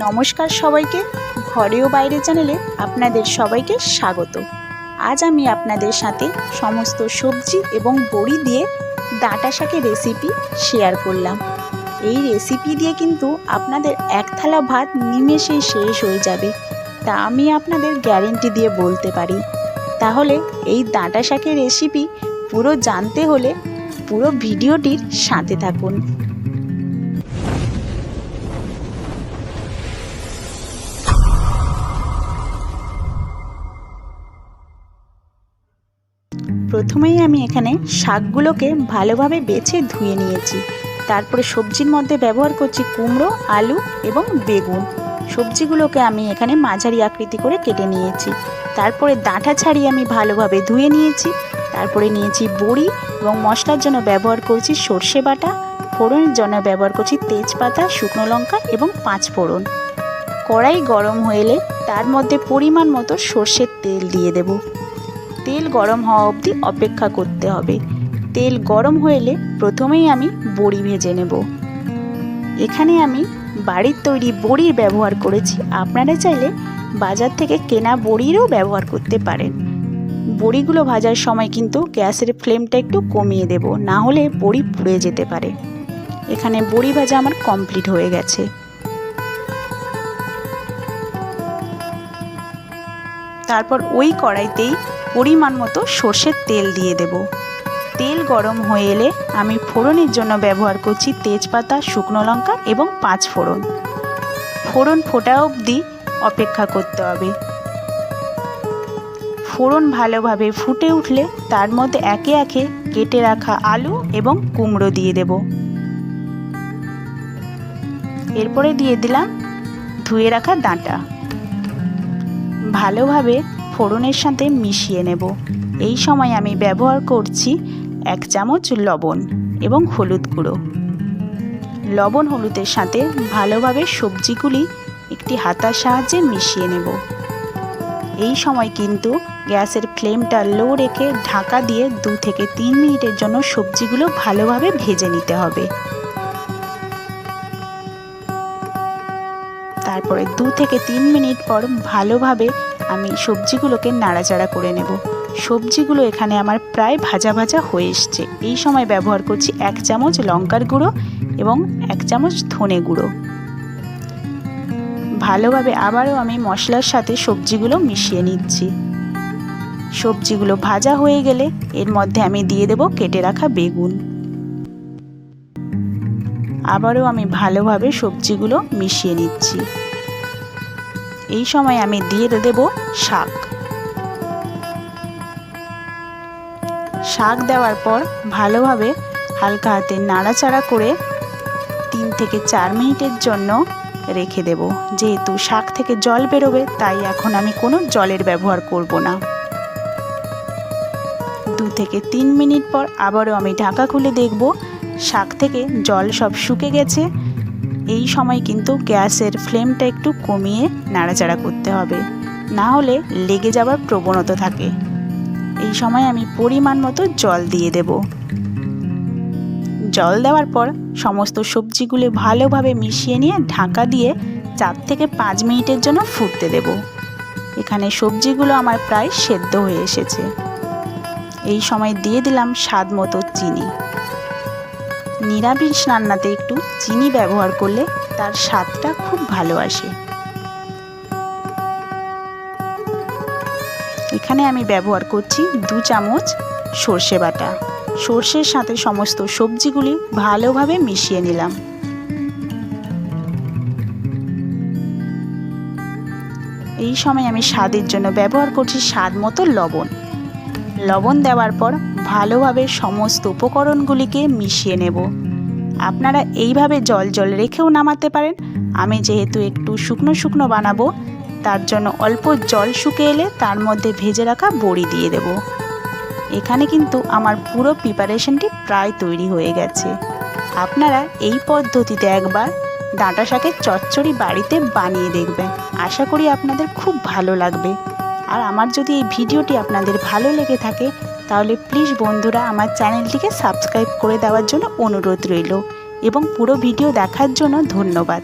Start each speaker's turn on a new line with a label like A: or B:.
A: নমস্কার সবাইকে, ঘরে ও বাইরে চ্যানেলে আপনাদের সবাইকে স্বাগত। আজ আমি আপনাদের সাথে সমস্ত সবজি এবং বড়ি দিয়ে ডাঁটা শাকের রেসিপি শেয়ার করলাম। এই রেসিপি দিয়ে কিন্তু আপনাদের এক থালা ভাত নিমেষেই শেষ হয়ে যাবে, তা আমি আপনাদের গ্যারেন্টি দিয়ে বলতে পারি। তাহলে এই ডাঁটা শাকের রেসিপি পুরো জানতে হলে পুরো ভিডিওটির সাথে থাকুন। প্রথমেই আমি এখানে শাকগুলোকে ভালোভাবে বেছে ধুয়ে নিয়েছি। তারপরে সবজির মধ্যে ব্যবহার করছি কুমড়ো, আলু এবং বেগুন। সবজিগুলোকে আমি এখানে মাঝারি আকৃতি করে কেটে নিয়েছি। তারপরে ডাঁটা ছাড়িয়ে আমি ভালোভাবে ধুয়ে নিয়েছি। তারপরে নিয়েছি বড়ি এবং মশলার জন্য ব্যবহার করছি সর্ষে বাটা। ফোড়নের জন্য ব্যবহার করছি তেজপাতা, শুকনো লঙ্কা এবং 5 ফোড়ন। কড়াই গরম হয়ে এলে তার মধ্যে পরিমাণ মতো সর্ষের তেল দিয়ে দেব। তেল গরম হওয়া অবধি অপেক্ষা করতে হবে। তেল গরম হয়ে এলে প্রথমেই আমি বড়ি ভেজে নেব। এখানে আমি বাড়ির তৈরি বড়ির ব্যবহার করেছি। আপনারা চাইলে বাজার থেকে কেনা বড়িরও ব্যবহার করতে পারেন। বড়িগুলো ভাজার সময় কিন্তু গ্যাসের ফ্লেমটা একটু কমিয়ে দেব, না হলে বড়ি পুড়ে যেতে পারে। এখানে বড়ি ভাজা আমার কমপ্লিট হয়ে গেছে। তারপর ওই কড়াইতেই পরিমাণ মতো সর্ষের তেল দিয়ে দেব। তেল গরম হয়ে এলে আমি ফোড়নের জন্য ব্যবহার করছি তেজপাতা, শুকনো লঙ্কা এবং 5 ফোড়ন। ফোড়ন ফোটা অবধি অপেক্ষা করতে হবে। ফোড়ন ভালোভাবে ফুটে উঠলে তার মধ্যে একে একে কেটে রাখা আলু এবং কুমড়ো দিয়ে দেব। এরপরে দিয়ে দিলাম ধুয়ে রাখা ডাঁটা। ভালোভাবে ফোড়নের সাথে মিশিয়ে নেব। এই সময় আমি ব্যবহার করছি 1 চামচ লবণ এবং হলুদ গুঁড়ো। লবণ হলুদের সাথে ভালোভাবে সবজিগুলি একটি হাতার সাহায্যে মিশিয়ে নেব। এই সময় কিন্তু গ্যাসের ফ্লেমটা লো রেখে ঢাকা দিয়ে 2 থেকে 3 মিনিটের জন্য সবজিগুলো ভালোভাবে ভেজে নিতে হবে। তারপরে 2 থেকে 3 মিনিট পর ভালোভাবে আমি সবজিগুলোকে নাড়াচাড়া করে নেব। সবজিগুলো এখানে আমার প্রায় ভাজা ভাজা হয়ে এসছে। এই সময় ব্যবহার করছি 1 চামচ লঙ্কার গুঁড়ো এবং 1 চামচ ধনে গুঁড়ো। ভালোভাবে আবারও আমি মশলার সাথে সবজিগুলো মিশিয়ে নিচ্ছি। সবজিগুলো ভাজা হয়ে গেলে এর মধ্যে আমি দিয়ে দেব কেটে রাখা বেগুন। আবারও আমি ভালোভাবে সবজিগুলো মিশিয়ে নিচ্ছি। এই সময় আমি দিয়ে দেব শাক। শাক দেওয়ার পর ভালোভাবে হালকা হাতে নাড়াচাড়া করে 3 থেকে 4 মিনিটের জন্য রেখে দেব। যেহেতু শাক থেকে জল বেরোবে, তাই এখন আমি কোনো জলের ব্যবহার করব না। 2 থেকে 3 মিনিট পর আবারও আমি ঢাকা খুলে দেখব শাক থেকে জল সব শুকে গেছে। এই সময় কিন্তু গ্যাসের ফ্লেমটা একটু কমিয়ে নাড়াচাড়া করতে হবে, না হলে লেগে যাওয়ার প্রবণতা থাকে। এই সময় আমি পরিমাণ মতো জল দিয়ে দেব। জল দেওয়ার পর সমস্ত সবজিগুলো ভালোভাবে মিশিয়ে নিয়ে ঢাকা দিয়ে 4 থেকে 5 মিনিটের জন্য ফুটতে দেব। এখানে সবজিগুলো আমার প্রায় সেদ্ধ হয়ে এসেছে। এই সময় দিয়ে দিলাম স্বাদ মতো চিনি। নিরামিষ রান্নাতে একটু চিনি ব্যবহার করলে তার স্বাদটা খুব ভালো আসে। এখানে আমি ব্যবহার করছি 2 চামচ সর্ষে বাটা। সর্ষের সাথে সমস্ত সবজিগুলি ভালোভাবে মিশিয়ে নিলাম। এই সময় আমি স্বাদের জন্য ব্যবহার করছি স্বাদ মতো লবণ। লবণ দেওয়ার পর ভালোভাবে সমস্ত উপকরণগুলিকে মিশিয়ে নেব। আপনারা এইভাবে জল জল রেখেও নামাতে পারেন। আমি যেহেতু একটু শুকনো শুকনো বানাবো, তার জন্য অল্প জল শুকিয়ে এলে তার মধ্যে ভেজে রাখা বড়ি দিয়ে দেব। এখানে কিন্তু আমার পুরো প্রিপারেশনটি প্রায় তৈরি হয়ে গেছে। আপনারা এই পদ্ধতিতে একবার ডাঁটা শাকের চচ্চড়ি বাড়িতে বানিয়ে দেখবেন। আশা করি আপনাদের খুব ভালো লাগবে। আর আমার যদি এই ভিডিওটি আপনাদের ভালো লেগে থাকে, তাহলে প্লিজ বন্ধুরা আমার চ্যানেলটিকে সাবস্ক্রাইব করে দেওয়ার জন্য অনুরোধ রইল এবং পুরো ভিডিও দেখার জন্য ধন্যবাদ।